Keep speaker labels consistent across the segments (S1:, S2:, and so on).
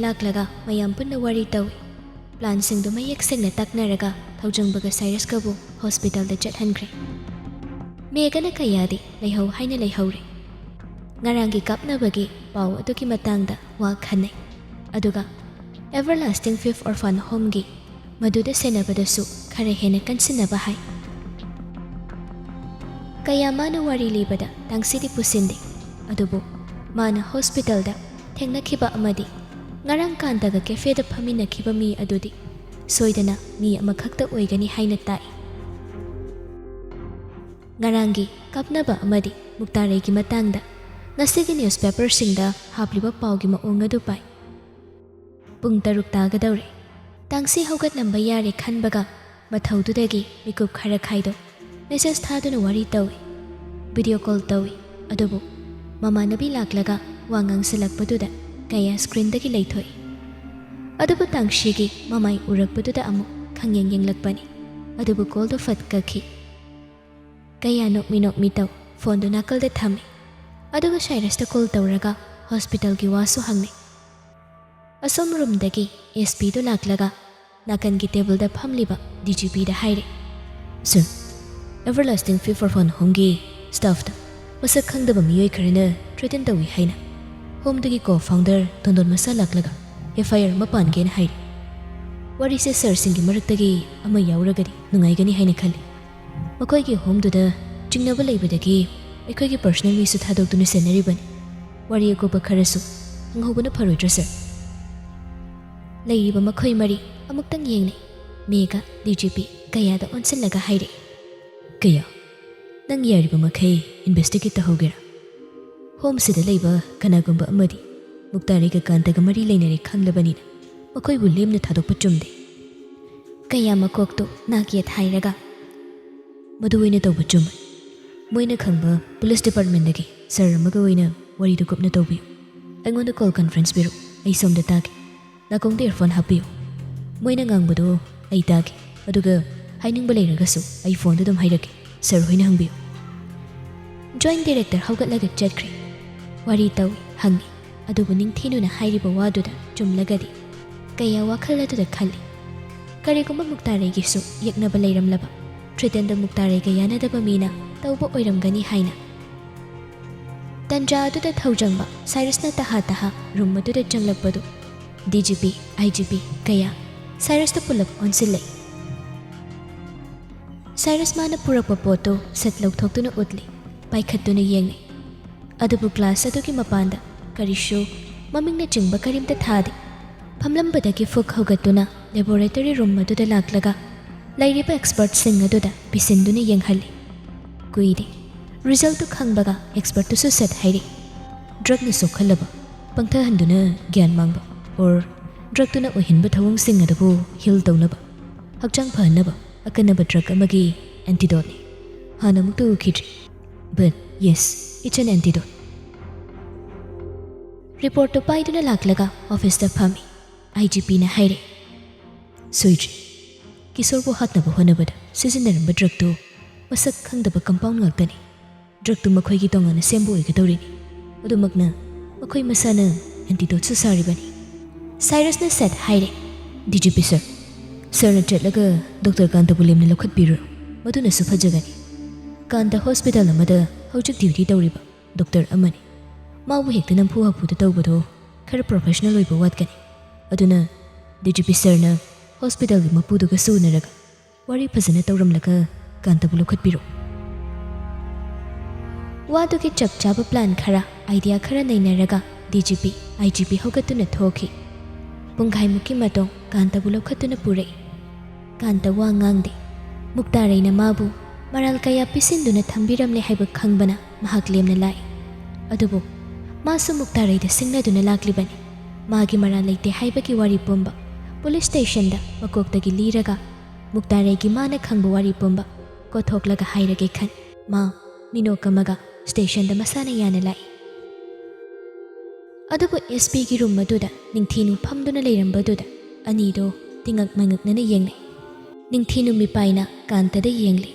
S1: लाक्लगा मयाम पुन्ना वारी तौई plan सिंगदु मयेक सेंगना ताकनारगा थौजंगबगा साइरसकबु hospital दा चटहनख्रे मेगना कयादी लेहौ हाइना लेहौरे ngaranggi kapnabagi paw aduki matangda wa khanai aduga everlasting fifth orphan home gi maduda senabadasu khare hena kansinaba hai kaya mana wari libada tangsidi pusinde adubu mana hospital da thengna khiba amadi ngarang kandaga cafe da phamina khiba mi adudi soidana mi amakhakta oigani haina tai ngarangi kapnaba amadi muktare gi matangda ngasigi newspaper singda hapliba pawgi maong adu pai pung taruk tagadawre tangsi hogat lamba yare khanbaga mathaududagi mikup khara khaido message thaduna wari tawi video call tawi adubu mama nabi laklaga wangang silakpaduda kaya screen dagi leithoi adubu tangshigi mamai urakpaduda amu khangyeng yenglakpani adubu call do fatkakhi kaya nokmi taw phone do nakal de thami aduga Cyrus call tawraga hospital gi wasu hangne asom room dagi SP do laklaga nakan gi table da phamliba DGP da haire sir everlasting fifth orphan home gi staff da masak khangdaba miyoi kharina threaten tawi haina home dagi co-founder tondon masa laklaga FIR mapan gen haire wari se sir singi marak dagi ama yauragadi nungai gani haina khali makoi gi home do da jingnaba leibadagi ꯑꯩꯈꯣꯏꯒꯤ personal ꯃꯤꯁꯨ ꯊꯥꯗꯣꯛꯇꯨꯅ ꯁꯦꯟꯅꯔꯤꯕꯅꯤ ꯋꯥꯔꯤ ꯑꯀꯨꯞꯄ ꯈꯔꯁꯨ ꯍꯪꯍꯧꯕꯅ ꯐꯔꯣꯏꯗ꯭ꯔꯥ sir ꯂꯩꯔꯤꯕ ꯃꯈꯣꯏ ꯃꯔꯤ ꯑꯃꯨꯛꯇꯪ ꯌꯦꯡꯅꯩ ꯃꯦꯒ DGP ꯀꯌꯥꯗ ꯑꯣꯟꯁꯤꯜꯂꯒ ꯍꯥꯏꯔꯛꯏ ꯀꯌꯥ ꯅꯪ ꯌꯥꯔꯤꯕ ꯃꯈꯩ ꯏꯟꯚꯦꯁꯇꯤꯒꯦꯠ ꯇꯧꯍꯧꯒꯦꯔꯥ ꯍꯣꯝꯁꯤꯗ ꯂꯩꯕ ꯀꯅꯥꯒꯨꯝꯕ ꯑꯃꯗꯤ ꯃꯨꯛꯇꯥꯔꯤꯒ ꯀꯥꯟꯇꯒ ꯃꯔꯤ ꯂꯩꯅꯔꯦ ꯈꯪꯂꯕꯅꯤꯅ ꯃꯈꯣꯏꯕꯨ ꯂꯦꯝꯅ ꯊꯥꯗꯣꯛꯄ ꯆꯨꯝꯗꯦ ꯀꯌꯥ ꯃꯀꯣꯛꯇꯨ ꯅꯥꯛ ꯌꯦꯠ ꯍꯥꯏꯔꯒ ꯃꯗꯨ ꯑꯣꯏꯅ ꯇꯧꯕ ꯆꯨꯝꯃꯤ मोइना खंबा पुलिस डिपार्टमेंट दगी सर अमगा ओइना वरी दु गुप्ना तौबियो अइंगोंदा कॉल कॉन्फ्रेंस बिरो अइ सोमदा तागे नाकोंगदे इयरफोन हापियो मोइना ngangbado अइ तागे अदुगा हाइनिंगबा लेरगसु अइ फोन दा दम हाइरके सर होइना हंबियो जॉइंट डायरेक्टर हौगतलगा चटख्रे वरी तौ हंगी अदुबु निंगथेनुना हाइरिबा वादुदा चुमलगदि कया वाखल अदुदा खल्ली करिगुंबा मुक्तारेगिसु यक्नबा लेरमलबा थ्रेटन दा मुक्तारेगा यानादबा मीना तौबा ओइरमगनी हाइना तंजा अदुदा थौजंगबा साइरसना तहा रूम अदुदा चंगलकपदु DGP IGP कया साइरस दा पुलप ऑनसिलै साइरस माना पुरकपा पोतो सत लौथोक्तुना उतली पाइखत्तुना येंगै अदुबु क्लास अदुगी मपांदा करिशो ममिंगना चिंगबा करिमता थादे फमलंबदगी फुक हौगत्तुना लैबोरेटरी रूम अदुदा लाक्लगा लैरिबा एक्सपर्ट सिंग अदुदा पिसिंदुना येंगहल्ली कुइदे रिजल्ट खंगबगा एक्सपर्ट तो सेट हाइरे ड्रग न सोखलबा पंगथहंदुना ज्ञान मांगबा और ड्रग तुना ओहिनबा थवंग सिंग अदबु हिल तौनबा हक्चांग फहनबा अकनबा ड्रग अमगी एंटीडोट ने हाना मुक्तु उखिद्रि but yes it's an antidote report तो पाइदुना लाक्लगा ऑफिस दा फामी IGP ना हाइरे सोइद्रि किशोरबु हातनबा होनबदा सिजिनरबा ड्रग तो मसक खंगदबा compound ngakdani drug tu makhoi gi tongana sembu oigadaurini adumakna makhoi masana antidote su saribani Cyrus na set haire DGP sir na chatlaga Dr. Kanta bulimna lokhat biru maduna su phajagani Kanta hospital amada hojik duty tawriba doctor amani mabu hekta nampu hapu da tawbado khara professional oiba watkani aduna DGP sir na hospital gi mapu duga sunaraga wari phajana tawramlaga कांतबु लौखत्बिरो वादुगी चपचाबा plan खरा idea खरा नैनरगा DGP IGP हौगतुना थोखि पुंगाइमुकी मतों कांतबु लौखतुना पुरै कांता वा nganगदे मुक्तारैना माबु मराल कया पिसिंदुना थंबिरमले हाइबा खंगबना महाक लेमना लाई अदुबु मासु मुक्तारैदा सिंगनादुना लाक्लिबनी मागी मराल लैते हाइबकी वारी पुंबा पुलिस स्टेशन दा मकोक्तगी लीरगा मुक्तारैगी माना खंगबा वारी पुंबा कोथोकलगा हाइरगे खन मा मिनोकमगा स्टेशन दा मसाना याना लाई अदुबु SP गी रूम मदुदा निंगथीनु फमदुना लेरंबदुदा अनीदो तिंगक मंगकनना येंगनै निंगथीनु मिपाइना कांतदा येंगले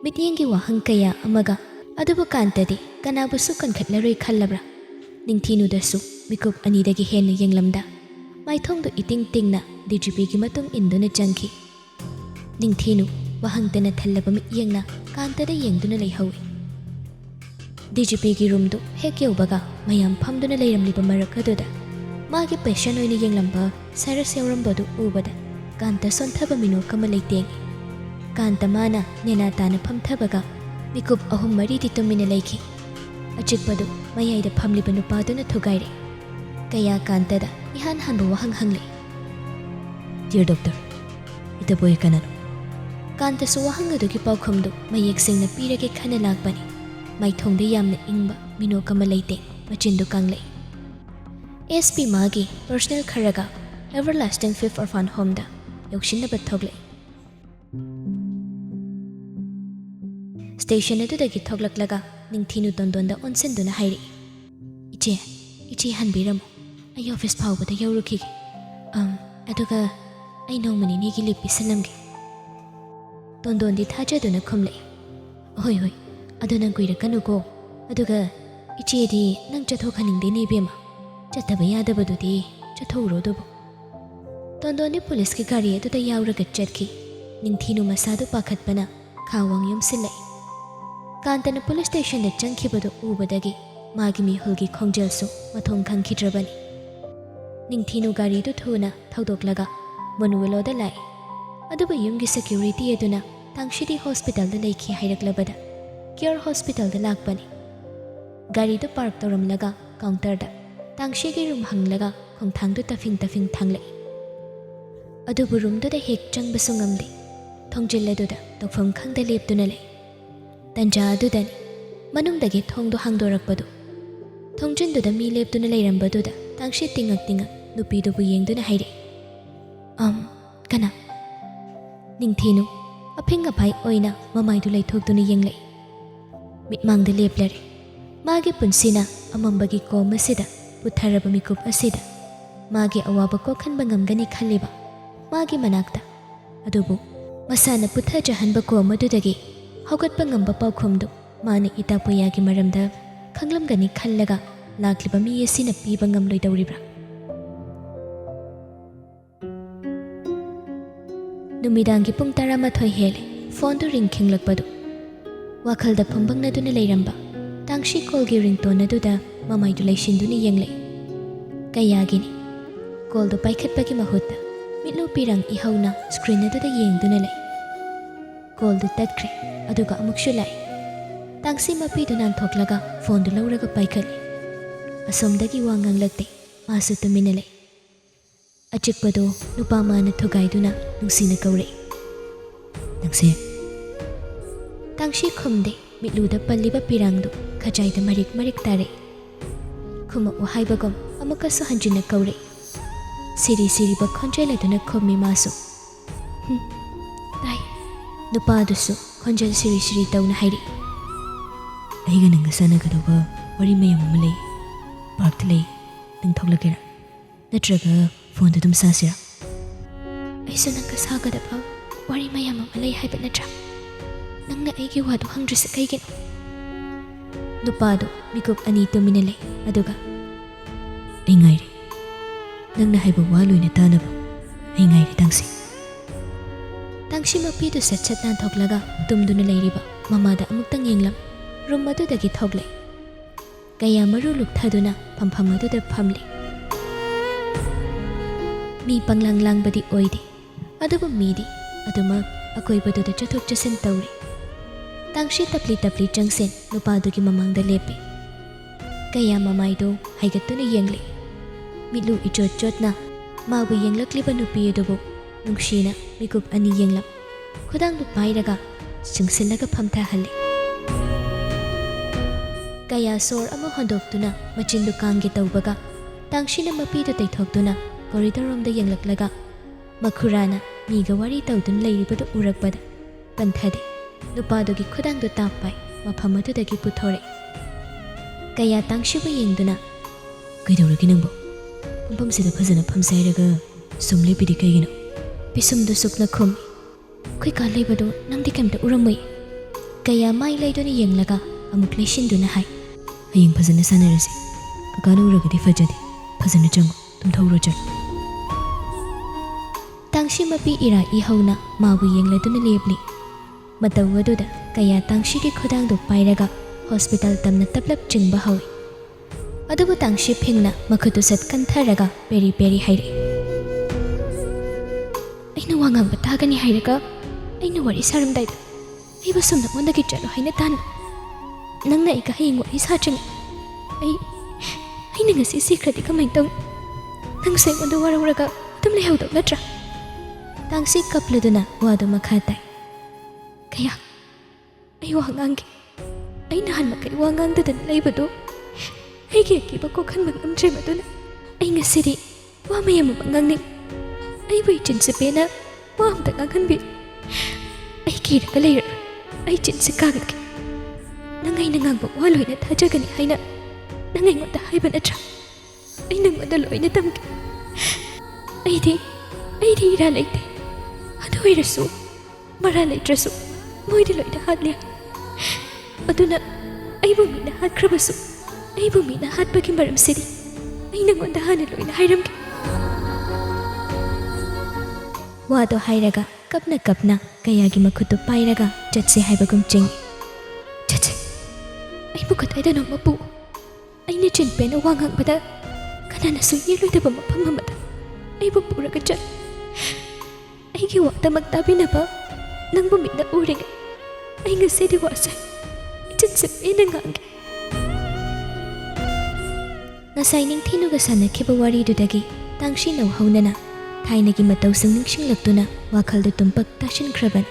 S1: मित्येंगी वाहंग कया अमगा अदुबु कांतदि कनाबुसु कनखटलरोय खल्लब्रा निंगथीनु दसु मिकुप अनीदगी हेन येंगलमदा maithongdu iting tingna DGP gi matung induna changki. Ningthinu wahangtana thallaba miyengna kantada yengduna leihawi. DGP gi room du hek yaubaga mayam phamduna leiramliba marak aduda magi patient oina yenglamba Cyrus yaurambadu ubada kanta sonthaba minu kama leitengi. Kanta mana nena tana phamthabaga mikup ahum mari di tumina leiki. Achikpadu mayayda phamliba nupaduna thugaire. Kaya kantada ihan hanba wahang hangli. Dear doctor, ita boy kanano. Kanta su wahang adugi paukhumdu mayek singna pirage khana lakbani. Maithongda yamna ingba minu kama leite machindu kanglei. SP magi personal kharaga Everlasting Fifth Orphan Home da yokshinaba thoglei. Station adudagi thoglaklaga ningthinu tondonda onsenduna hairi. Ichi hanbiramu ai office phawbada yaurukigi. Aduga ai nongmani nigi lipi salamgi. Tondondi thajaduna khumlei. Hoi aduna kuirakanuko. Aduga ichi di nang chathokhaningde nebema. Chattaba yadabadudi chathourodubu. Tondondi police ki gari aduda yauraga chatki. Ningthinu masadu pakhatpana khawang yumsilai. Kantana police station da changkhibadu ubadagi magi mi hulgi khongjel su mathong khangkhidrabani. Ningthinu gari du thuna thaudoklaga Manuelo da lai. Aduba yumgi security aduna Tangshidi hospital da leikhi hairaklabada Care hospital da lakbani. Gari du park toramlaga counter da Tangshigi room hanglaga khongthang du tafing thanglai. Adubu room du da hek changbasu ngamdi. Thongjilladуда tokfam khangda leptuna lei. Tanja adudani manungdagi thongdu hangdorakpadu. Thongjinduda mi leptuna leirambaduda Tangshi tingak nupidubu yengduna haire. Kana Ningthinu aphinga bhai oina mamaidu leithokduna yenglei. Mitmangda leplare. Magi punsina amambagi komasida putharaba mikup asida. Magi awaba kokhanba ngamgani khalliba. Magi manakta. Adubu masana puthajahanba komadudagi haugatpa ngamba paukhumdu mana itapoyagi maramda khanglamgani khallaga lakliba mi asina piba ngamloidawribra. Numidangi pung 11 hele phone du ring khinglakpadu. Wakhalda phambangna leiramba Tangshi kolgi ringtone aduda mamaidu leishinduna yenglei. Kayagini call du paikhatpagi mahutta mitlu pirang ihauna screen aduda yengduna lei. Call du tatkre aduga amukshu lai. Tangsi mapidu nanthoklaga phone du lauraga paikhali. Asomdagi wangang lagte masu tumina lei. Achikpadu nupa mana thugaiduna nungsina kaurei. Nangse Tangshi khumde mitluda palliba pirangdu khajaida marik tare. Khuma uhaibagom amukasu hanjina kaurei. Siri ba khonjeladuna khummi masu. Tai nupadusu khonjel siri tauna hairi. Aiga nanga sanagadaba wari mayam ama lei. Parkta lei nang thoglagera. Natraga phone dum sasira. Aisu nanga sagadaba wari mayam ama lei haiba natra. Nangna aigi wadu hangdrisa kaigin. Nupado mikup ani tumina lei aduga. Ai ngairi. Nangna haiba waluina tanaba. Ai ngairi tangsi. Tangshi mapidu sat nan thoklaga tumduna leiriba mamada amuktang yenglam room adudagi thoglei. Kaya maru lukthaduna phampham aduda phamli. Mi panglang badi oide aduba midi aduma akoibaduda chathok chasin tauri. Tangshi tapli changsen nupadugi mamangda lepe. Kaya mamaido haigatuna yenglei. Mitlu ichot-chotna mabu yenglakliba nupi adubu nungshina mikup ani yenglam. Khudang du pairaga chungsilaga phamthahalli. Kaya sor ama hondoktuna machindu kangge tawbaga Tangshina mapidu taithokduna corridor romda yenglaklaga makhurana miga wari tawdun leiribadu urakbada panthade nupadugi khudangdu tappai maphamadudagi puthore. Kaya Tangshibu yengduna kaidawragi nangbo phamsida phajana phamsairaga sumle pidi kaigino pisumdu sukna khumi khoi ka leibadu nangdi kamta uramai. Kaya mai leiduna yenglaga amuk leishinduna hai hayeng phajana sanarase kakana uragadi fajadi phajana chango tum thawro chal. Tangshi mapi ira ihawna mabu yengladuna lebli. Mataw aduda kaya Tangshi ki khudangdo pairaga hospital tamna taplap chingba hawi. Adubu Tangshi phingna makhutu sat kantharaga peri peri haire. Aina wangang batagani hairaga aina wari saramdaida. Ai basum namondagi chalo haina tan. Nangna ika haying wari saching. Aina ngasi sikrati kamay taw. Nang say mondo warawaraga tum lehawdaw natra. Tangsi kapladuna wado makhatay. Kaya ay wangangi. Ay nahan makay wangang dadan laybado. Ay kiyakiba ko kan magamdre maduna. Ay ngasiri wamaya mo mangangning. Ay bay chinsipena wamda nganganbi. Ay kira kalayra. Ay chinsikagat. Nangay nangangba waloy na tajagani hayna. Nangay ngota hayban atra. Ay nangmadaloy na tamki. Ay di iralayte. Adoy rasu. Maralay rasu. Moy diloy na hadliya. Aduna ay bumi na had krabasu. Ay bumi na had baging maram siri. Ay nangwanda hanaloy na hayram ki. Wado hayraga kapna kayagi makhutu pairaga jatse haibagum ching. Jatse. Ay bukatay da no mapu. Ay ni chinpe na wangang bada. Kanana su yeloy da ba mapamamata. Ay bupuraga jat. Ay giwata magtabi na ba? Nang bumi na uring. Ay ngasi diwasay. Ichansipe na ngangi. Ngasay ning thinuga sanakiba wari dudagi Tangshi nauhaw na thainagi matawsang ningsinglagtuna wakhaldo tumpak tashinkraban.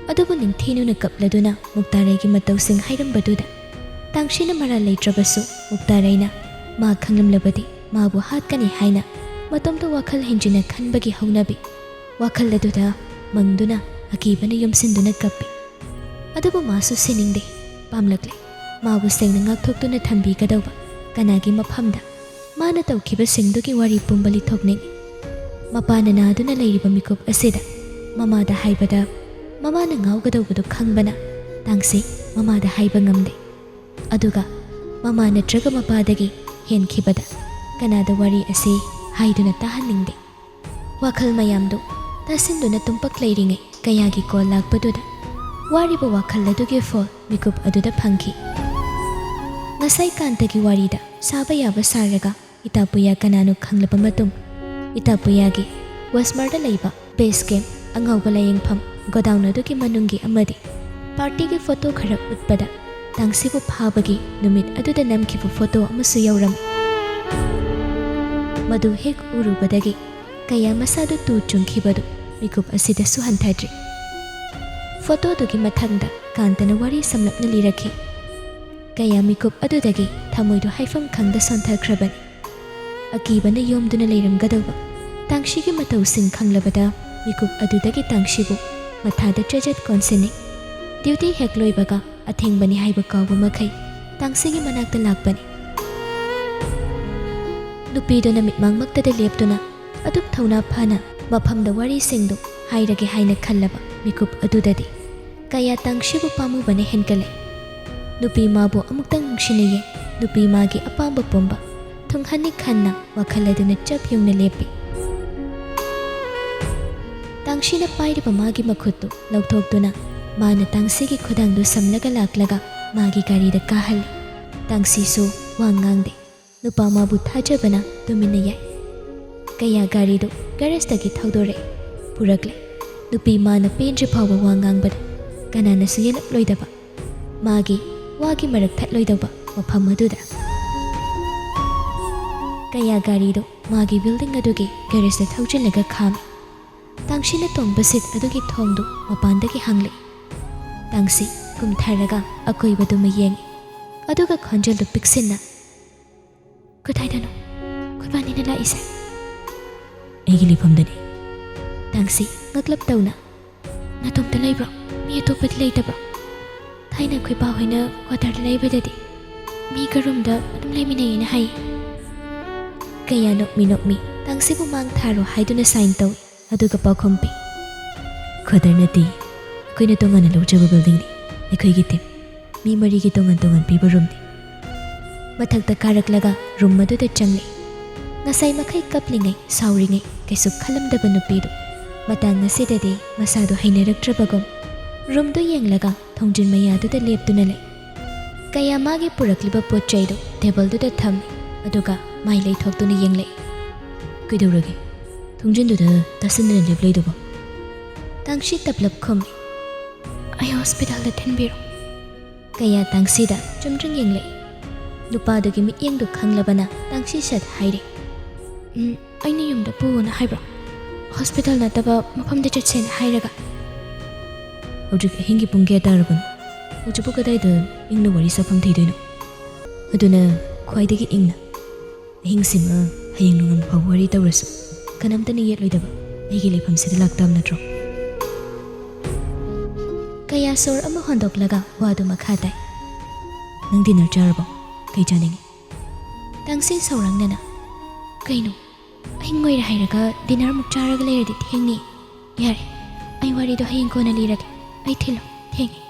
S1: Adubu ning thinu na kapladuna Muktaraygi matawsang hayrambaduda Tangshi na maral laytrabasu Muktaray na makhanglamlabadi mabu hatkani hayna matomdo wakhal hinjina khanbagi hawnabi wakhalladuda mangduna akibana yumsinduna kappi. Adubu masu siningde pamlakle mabu sengna ngakthokduna thambigadawba kanagi maphamda mana tawkiba singdugi wari pumbali thokning. Mapana naduna layriba mikup asida mamada haibada mamana ngawgadawbadu khangbana Tangsi mamada haiba ngamde. Aduga mamana traga mapadagi henkhibada kanada wari ase haiduna tahaningde. Wakhal mayamdu tasinduna tumpak layringai kayagi kol lakbaduda wariba wakhalladugi fol mikup aduda phangki. Ngasay kantagi warida saba yaba saraga itapuya kanano khanglaba matung Itapuyagi Westmarda layba base camp angawba layengpham godown adugi manungi amadi party gi photo khara utpada Tangsibu phabagi numit aduda namkhibu photo amasu yawram. Madu hek urubadagi kaya masadu tu chungkhibadu mikup asida suhanthadri. Photo dugi mathangda kantana wari samlapna lirakhi. Kaya mikup adudagi thamoidu haifam khangda sonthakrabani. Akibana yomduna layramgadawba Tangshigi matawsing khanglabada mikup adudagi Tangshibu mathada trajat konsini. Duty hekloibaga athengbani haiba kawba makai Tangsigi manakta lakbani. Nupiduna mitmangmaktada leptuna adup thauna phana maphamda wari singdu hairage haina khallaba mikup adudadi kaya Tangshibu pamubane henkale. Nupi mabu amuktang nungshinaye nupi magi apamba pomba thunghani khanna wakhaladuna chap yungna lepi. Tangshina pairiba magi makhutu lauthokduna mana Tangsigi khudangdu samlaga laklaga magi garida kahali. Tangsisu wangangde nupa mabu thajabana tumina yai. Kaya garidu garastagi thaudore purakle. Nupi mana penje phawa wangangbada kanana su yelaploidaba magi wagi marak thatloidaba mafam aduda. Kaya garidu magi building adugi garista thaujilaga khami. Tangshina tongba sit adugi thongdu mapandagi hangli. Tangsi kumtharaga akoibadu mayengi aduga khonjaldu piksinna. Kuthaidano kutbanina laisa. Aigi lifamdani. Tangsi ngaklap tawna. Natomta laybro mi atopati laytabro. Thaina khoi ba hoina kwatar laybadadi mi garumda adum layminayena hai. Kaya nokmi Tangsibu mang tharo haiduna sign tawi aduga pakhompi. Kwadar nati akoina tongana lawjaba building ni aikoigi team mi marigi tongan piba room ni. Mathakta karaklaga room maduda changli. ngasay makai kaplingay sauringay kaysu khalamdaba nupidu matang nasidadi masadu hainaraktrabagom roomdo yenglaga thongjin mayaduda leptuna lay kaya magi purakliba potchaidu tableduda thammi aduga mai leithoktuna yenglay kidurage thongjinduda tasinna leplaiduba tangshi taplap khommi ai hospital da thenbiro kaya tangsida chumjing yenglay nupadugi mityengdu khanglabana tangshi sat haire aina yumda puuna haibro hospital nataba mafamda chatsena hairaga hojik hingi pungge darabanu hojibu kadaida ingna wari safam theidoino aduna khwaidagi ingna hingsima hayeng nungam phaw wari tawrasu kanamtani yetloidaba aigi leifam sida laktam natro kaya sor ama hondoklaga wadu makha tai nang dinner jarabo kai janingi tangsi saurangnana kaino ai ngoira hairaga dinner muk charaga leradi thengni yare ai wari do hayeng kona lirage ai thilo thengi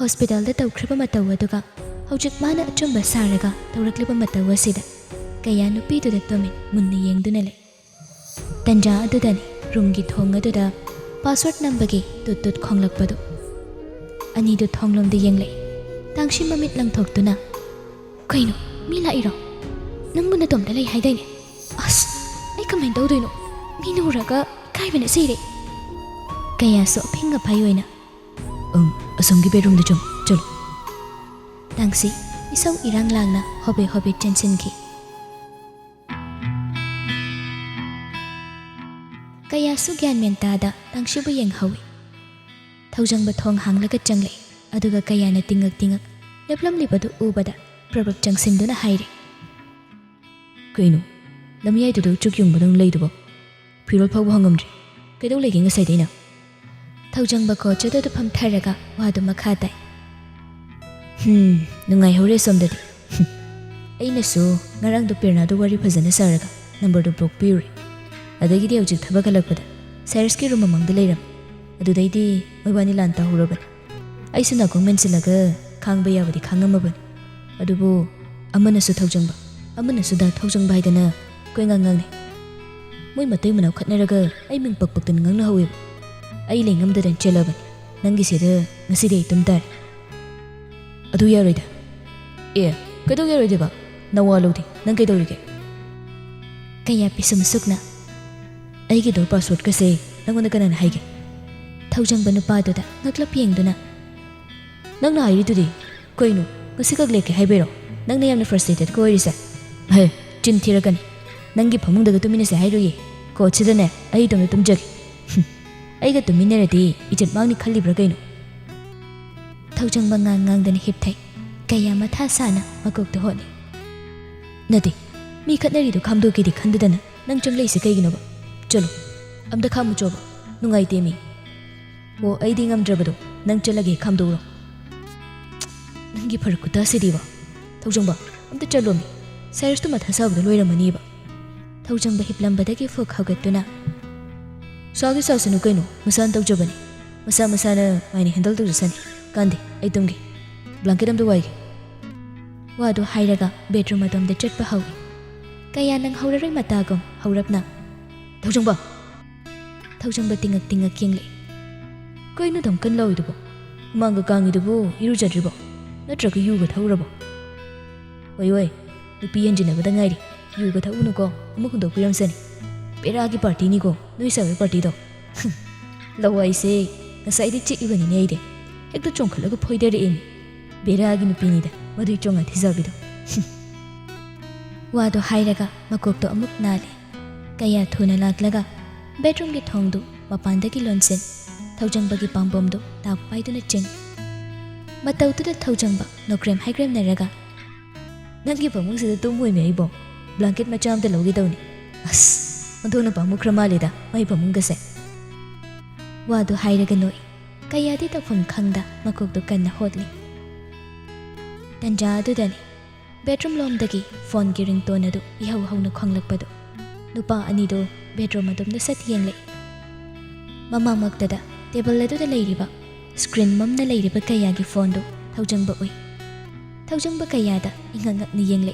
S1: hospital da tawkhriba mataw aduga hojik mana achumba saraga tawrakliba mataw asida kaya nupidu da tomin munni yengduna le tanja adudani roomgi thong aduda password nambagi tut khonglakpadu ani du thonglom de yenglei tangshi mamit langthoktuna kaino mi lairo nangmuna tomda lei haidaine as ai comment tawdoino mi nuraga kaibana sire kaya so phinga phayoina asomgi bedroom da chum chalo tangsi isau irang langna hobe hobe tension ki kaya su gyan menta da tangshi bu yeng hawi thaujang ba thong hanglaga changle aduga kaya na tingak leplam libadu ubada prabak changsin duna haire kaino lamyai du chukyung badang leidubo pirol phaw hangamri kedau legi nga saidaina thaujang ba ko chado du pham tharaga wadu makha tai nungai hore somdadi aina su ngarang du pirna du wari phajana saraga number du block piri adagi di hojik thaba kalakpada Cyrus ki room amang da leiram adudaidi moibani lanta huraban aisu na kong mensilaga khangba yabadi khangamaban adubu amana su thaujangba amana su da thaujangba haidana koi ngangang ne moi matai manau khatnaraga ai ming pakpaktan ngangna hawe ai lengam da chelaban nangi sida ngasi dei tumtar adu yaroida kadu yaroida ba nawalodi nang kai dorige kaya pisum sukna aigi door password ka se nangona kanan haige thaujang banu paduda ngaklap yengduna nangna hairi tudi koinu ngasika gleke haibero nangna yamna frustrated ko irisa he chin thiragani nangi phamung daga tumina se hairoye ko chidane ai domna tumjagi aiga tuminaradi ijat mangni khalibra kaino thaujang bangang ngangdana hipthai kaya matha sana makok to honi nadi mi khatnari do khamdo ki di khandudana nang changlei se kaigino ba chalo amda khamu choba nungai temi wo aidi ngamdrabado nang chalage khamdoro nangi pharakuta sidiba thaujangba amta chalomi Cyrus tu matha sabdo loiramani ba thaujangba hiplambadagi fok haugatuna sagi sasanu kaino masan tawjabani masa na maini handle tu jasani kandi ai tumgi blanket amda waige wadu hairaga bedroom adomda chatpa hawi kaya nang haurarai matagom haurapna thaujangba tingak yengle koinu dom kan loidubo manga kangidubo irujadribo natraga yuga thaurabo oi nupi enjina bada ngairi yuga thauno ko amukundo piramsani peragi party ni ko noi sawe party do lawai se ngasai di chik ibani nei de ekto chongkhalaga phoidare emi beragi nupi ni da madui chonga thijabido wado hairaga makok to amuk nale kaya thuna laklaga bedroom ki thongdu mapandagi lonsen thaujangba pambomdu tak paiduna cheng matautuda thaujangba nokrem haigrem naraga nangi pamung sida tumoi me aibo blanket macham te logi dawni as madona pamu kramalida mai pamung gase wadu hairaga noi kaya di tafum khangda makokdu kanna hotli tanja adudani bedroom lomdagi phone ki ringtone adu ihau hauna khonglakpadu nupa anido bedroom adumda sat yengle mama maktada table adu da leiriba screen mamna leiriba kaya gi phone do thaujangba oi thaujangba kaya da ingangak ni yengle